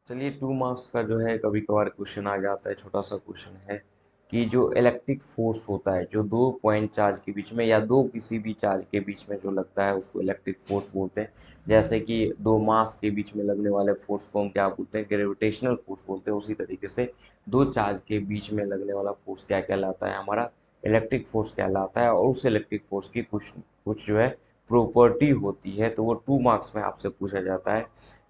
चलिए 2 मार्क्स का जो है कभी कभार क्वेश्चन आ जाता है, छोटा सा क्वेश्चन है कि जो इलेक्ट्रिक फोर्स होता है जो 2 पॉइंट चार्ज के बीच में या दो किसी भी चार्ज के बीच में जो लगता है उसको इलेक्ट्रिक फोर्स बोलते हैं। जैसे कि दो मास के बीच में लगने वाले फोर्स को हम क्या बोलते हैं, ग्रेविटेशनल फोर्स बोलते हैं। उसी तरीके से दो चार्ज के बीच में लगने वाला फोर्स क्या कहलाता है, हमारा इलेक्ट्रिक फोर्स कहलाता है। और उस इलेक्ट्रिक फोर्स की कुछ कुछ जो है प्रॉपर्टी होती है, तो वो 2 मार्क्स में आपसे पूछा जाता है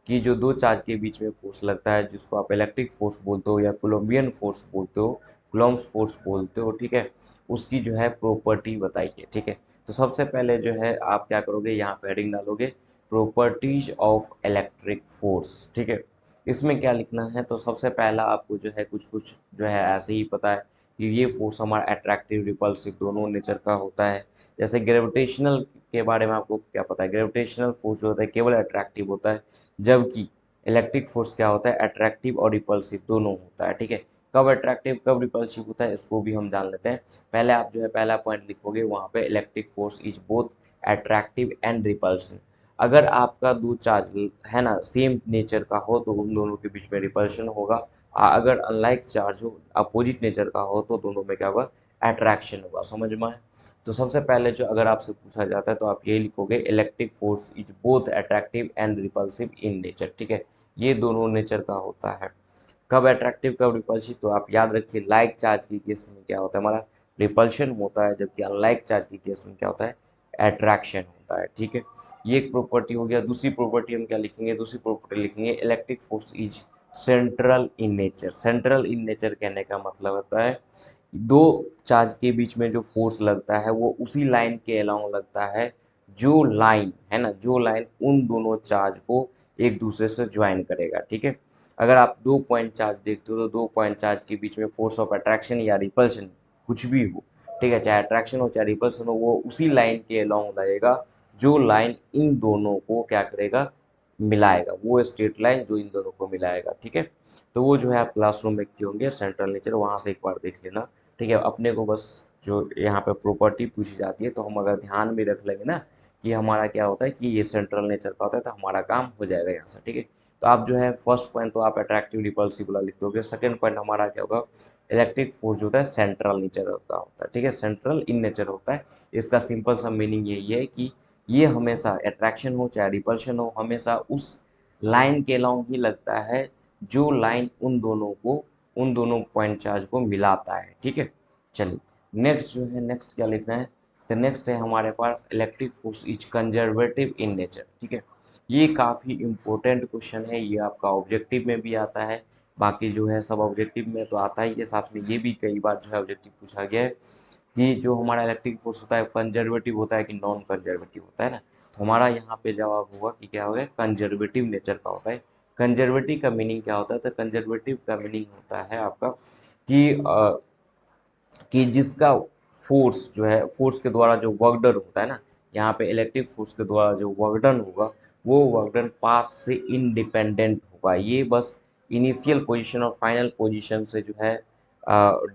कि जो दो चार्ज के बीच में फोर्स लगता है जिसको आप इलेक्ट्रिक फोर्स बोलते हो या कोलम्बियन फोर्स बोलते हो, कुलम्ब्स फोर्स बोलते हो, ठीक है, उसकी जो है प्रॉपर्टी बताइए। ठीक है, तो सबसे पहले जो है आप क्या करोगे, यहाँ पे हेडिंग डालोगे प्रॉपर्टीज ऑफ इलेक्ट्रिक फोर्स। ठीक है, इसमें क्या लिखना है, तो सबसे पहला आपको जो है कुछ कुछ जो है ऐसे ही पता है कि ये फोर्स हमारा अट्रैक्टिव रिपल्सिव दोनों नेचर का होता है। जैसे ग्रेविटेशनल के बारे में आपको क्या पता है, ग्रेविटेशनल फोर्स जो होता है केवल अट्रैक्टिव होता है, जबकि इलेक्ट्रिक फोर्स क्या होता है, अट्रैक्टिव और रिपल्सिव दोनों होता है। ठीक है, कब अट्रैक्टिव कब रिपल्सिव होता है इसको भी हम जान लेते हैं। पहले आप जो है पहला पॉइंट लिखोगे वहाँ पे, electric force is both attractive and repulsive. अगर आपका दो चार्ज है ना सेम नेचर का हो तो उन दोनों के बीच में रिपल्शन होगा। अगर अनलाइक चार्ज हो, अपोजिट नेचर का हो, तो दोनों में क्या होगा, अट्रैक्शन होगा। समझ में आए? तो सबसे पहले जो अगर आपसे पूछा जाता है तो आप यही लिखोगे, electric force is both attractive and repulsive in nature. ठीक है, ये दोनों नेचर का होता है। कब अट्रैक्टिव कब रिपल्सिव, तो आप याद रखिए लाइक चार्ज की केस में क्या होता है, हमारा रिपल्शन होता है, जबकि अनलाइक चार्ज की केस में क्या होता है, अट्रैक्शन होता है। ठीक है, ये एक प्रॉपर्टी हो गया। दूसरी प्रॉपर्टी हम क्या लिखेंगे, दूसरी प्रॉपर्टी लिखेंगे electric force is central in nature. Central in nature कहने का मतलब होता है दो चार्ज के बीच में जो फोर्स लगता है वो उसी लाइन के अलोंग लगता है, जो लाइन है ना, जो लाइन उन दोनों चार्ज को एक दूसरे से ज्वाइन करेगा। ठीक है, अगर आप 2 पॉइंट चार्ज देखते हो तो 2 पॉइंट चार्ज के बीच में फोर्स ऑफ अट्रैक्शन या रिपल्शन कुछ भी हो, ठीक है, चाहे अट्रैक्शन हो चाहे रिपल्शन हो, वो उसी लाइन के अलोंग लगेगा जो लाइन इन दोनों को क्या करेगा, मिलाएगा, वो स्ट्रेट लाइन जो इन दोनों को मिलाएगा। ठीक है, तो वो जो है आप क्लासरूम में किए होंगे सेंट्रल नेचर, वहाँ से एक बार देख लेना। ठीक है, अपने को बस जो यहाँ पे प्रॉपर्टी पूछी जाती है तो हम अगर ध्यान में रख लेंगे ना कि हमारा क्या होता है कि ये सेंट्रल नेचर का होता है, तो हमारा काम हो जाएगा यहाँ से। ठीक है, तो आप जो है फर्स्ट पॉइंट तो आप अट्रैक्टिव रिपल्सिव वाला लिख दोगे। सेकंड पॉइंट हमारा क्या होगा, इलेक्ट्रिक फोर्स जो होता है सेंट्रल नेचर का होता है। ठीक है, सेंट्रल इन नेचर होता है। इसका सिंपल सा मीनिंग यही है कि ये हमेशा अट्रैक्शन हो चाहे रिपल्शन हो, हमेशा उस लाइन के अलोंग ही लगता है जो लाइन उन दोनों पॉइंट चार्ज को मिलाता है। ठीक है, चलिए नेक्स्ट जो है, नेक्स्ट क्या लिखना है, तो नेक्स्ट है हमारे पास electric force is conservative in nature. ठीक है, ये काफ़ी इम्पोर्टेंट क्वेश्चन है, ये आपका ऑब्जेक्टिव में भी आता है, बाकी जो है सब ऑब्जेक्टिव में तो आता ही है, साथ में ये भी कई बार जो है ऑब्जेक्टिव पूछा गया है कि जो हमारा इलेक्ट्रिक फोर्स होता है कंजर्वेटिव होता है कि नॉन कंजर्वेटिव होता है ना। तो हमारा यहाँ पे जवाब होगा कि क्या होगा, कंजर्वेटिव नेचर का होता है। कंजर्वेटिव का मीनिंग क्या होता है, तो कंजर्वेटिव का मीनिंग होता है आपका कि जिसका फोर्स जो है, फोर्स के द्वारा जो वर्क डन होता है ना, यहाँ पे इलेक्ट्रिक फोर्स के द्वारा जो वर्क डन होगा वो वर्क डन पाथ से इंडिपेंडेंट होगा। ये बस इनिशियल पोजीशन और फाइनल पोजीशन से जो है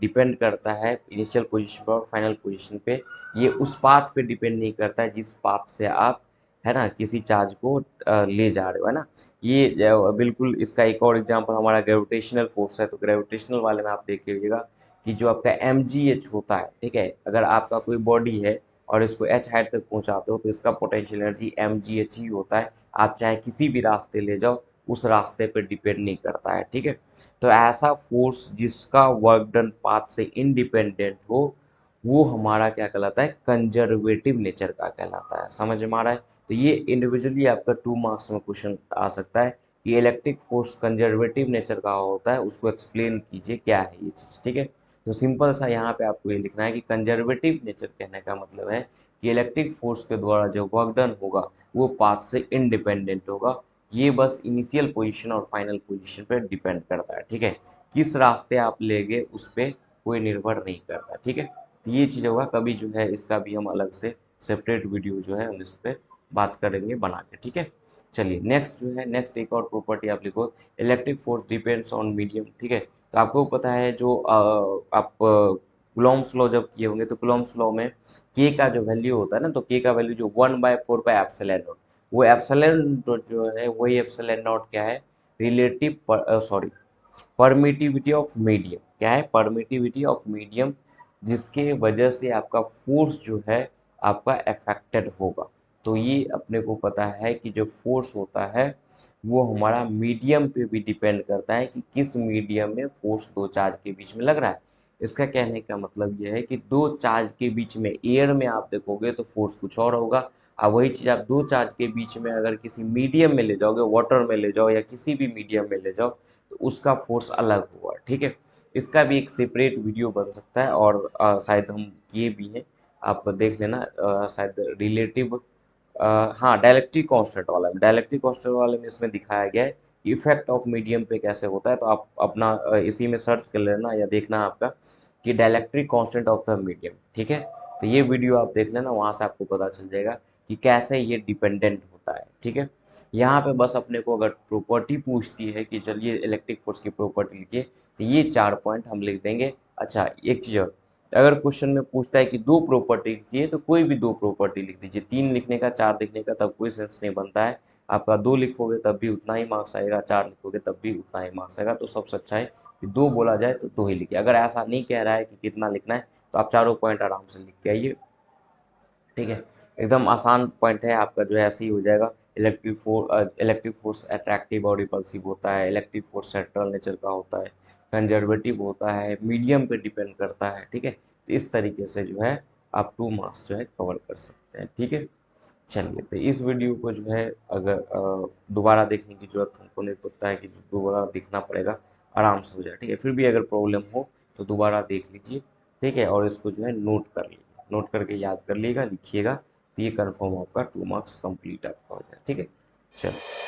डिपेंड करता है, इनिशियल पोजीशन पर और फाइनल पोजीशन पे। ये उस पाथ पे डिपेंड नहीं करता है जिस पाथ से आप है ना किसी चार्ज को ले जा रहे हो, है ना। ये बिल्कुल इसका एक और एग्जांपल हमारा ग्रेविटेशनल फोर्स है। तो ग्रेविटेशनल वाले में आप देखिएगा कि जो आपका mgh होता है, ठीक है, अगर आपका कोई बॉडी है और इसको h हाइट तक पहुंचाते हो तो इसका पोटेंशियल एनर्जी mgh ही होता है। आप चाहे किसी भी रास्ते ले जाओ, उस रास्ते पे डिपेंड नहीं करता है। ठीक है, तो ऐसा फोर्स जिसका वर्क डन पाथ से इंडिपेंडेंट हो वो हमारा क्या कहलाता है, कंजर्वेटिव नेचर का कहलाता है। समझ में आ रहा है? तो ये इंडिविजुअली आपका 2 मार्क्स में क्वेश्चन आ सकता है कि इलेक्ट्रिक फोर्स कंजर्वेटिव नेचर का होता है, उसको एक्सप्लेन कीजिए क्या है ये चीज़। ठीक है, तो सिंपल सा यहाँ पे आपको ये लिखना है कि कंजर्वेटिव नेचर कहने का मतलब है कि इलेक्ट्रिक फोर्स के द्वारा जो वर्क डन होगा वो पाथ से इंडिपेंडेंट होगा। ये बस इनिशियल पोजीशन और फाइनल पोजीशन पर डिपेंड करता है। ठीक है, किस रास्ते आप लेंगे उस पर कोई निर्भर नहीं करता। ठीक है, तो ये चीज़ होगा, कभी जो है इसका भी हम अलग से सेपरेट वीडियो जो है हम इस पर बात करेंगे बना के। ठीक है, चलिए नेक्स्ट जो है, नेक्स्ट एक और प्रॉपर्टी आप लिखो, electric force depends on medium. ठीक है, तो आपको पता है जो आप कुलॉम्स लॉ जब किए होंगे तो कुलॉम्स लॉ में के का जो वैल्यू होता है ना, तो के का वैल्यू जो 1/4 पाई एप्सिलॉन नॉट, वो एप्सिलॉन नॉट जो है वही एप्सिलॉन नॉट क्या है, परमिटिविटी ऑफ मीडियम। क्या है? परमिटिविटी ऑफ मीडियम, जिसके वजह से आपका फोर्स जो है आपका अफेक्टेड होगा। तो ये अपने को पता है कि जो फोर्स होता है वो हमारा मीडियम पे भी डिपेंड करता है कि किस मीडियम में फोर्स दो चार्ज के बीच में लग रहा है। इसका कहने का मतलब ये है कि दो चार्ज के बीच में, एयर में आप देखोगे तो फोर्स कुछ और होगा, और वही चीज़ आप दो चार्ज के बीच में अगर किसी मीडियम में ले जाओगे, वाटर में ले जाओ या किसी भी मीडियम में ले जाओ, तो उसका फोर्स अलग होगा। ठीक है, इसका भी एक सेपरेट वीडियो बन सकता है, और शायद हम किए भी हैं, आप देख लेना। शायद रिलेटिव, हाँ, डायलेक्ट्रिक कांस्टेंट वाला में, डायलेक्ट्रिक कांस्टेंट वाले में इसमें दिखाया गया है इफेक्ट ऑफ मीडियम पे कैसे होता है। तो आप अपना इसी में सर्च कर लेना या देखना आपका कि dielectric constant of the medium. ठीक है, तो ये वीडियो आप देख लेना, वहाँ से आपको पता चल जाएगा कि कैसे ये डिपेंडेंट होता है। ठीक है, यहाँ पे बस अपने को अगर प्रॉपर्टी पूछती है कि चलिए इलेक्ट्रिक फोर्स की प्रॉपर्टी लिखिए, तो ये 4 पॉइंट हम लिख देंगे। अच्छा, एक चीज़ और, अगर क्वेश्चन में पूछता है कि दो प्रॉपर्टी लिखिए, तो कोई भी दो प्रॉपर्टी लिख दीजिए। 3 लिखने का, 4 लिखने का तब कोई सेंस नहीं बनता है। आपका 2 लिखोगे तब भी उतना ही मार्क्स आएगा, 4 लिखोगे तब भी उतना ही मार्क्स आएगा। तो सबसे अच्छा है कि 2 बोला जाए तो 2 ही लिखिए। अगर ऐसा नहीं कह रहा है कि कितना लिखना है, तो आप चारों पॉइंट आराम से लिख के आइए। ठीक है, एकदम आसान पॉइंट है आपका, जो है ऐसे ही हो जाएगा। इलेक्ट्रिक फोर्स अट्रैक्टिव और रिपल्सिव होता है, इलेक्ट्रिक फोर्स सेंट्रल नेचर का होता है, कंजर्वेटिव होता है, मीडियम पे डिपेंड करता है। ठीक है, तो इस तरीके से जो है आप 2 मार्क्स जो है कवर कर सकते हैं। ठीक है, चलिए, तो इस वीडियो को जो है अगर दोबारा देखने की जरूरत हमको नहीं पड़ता है कि दोबारा देखना पड़ेगा, आराम से हो जाए। ठीक है, फिर भी अगर प्रॉब्लम हो तो दोबारा देख लीजिए। ठीक है, और इसको जो है नोट कर लीजिए, नोट करके याद कर लीजिएगा, लिखिएगा, तो ये कन्फर्म आपका 2 मार्क्स कंप्लीट आपका हो जाए। ठीक है, चलो।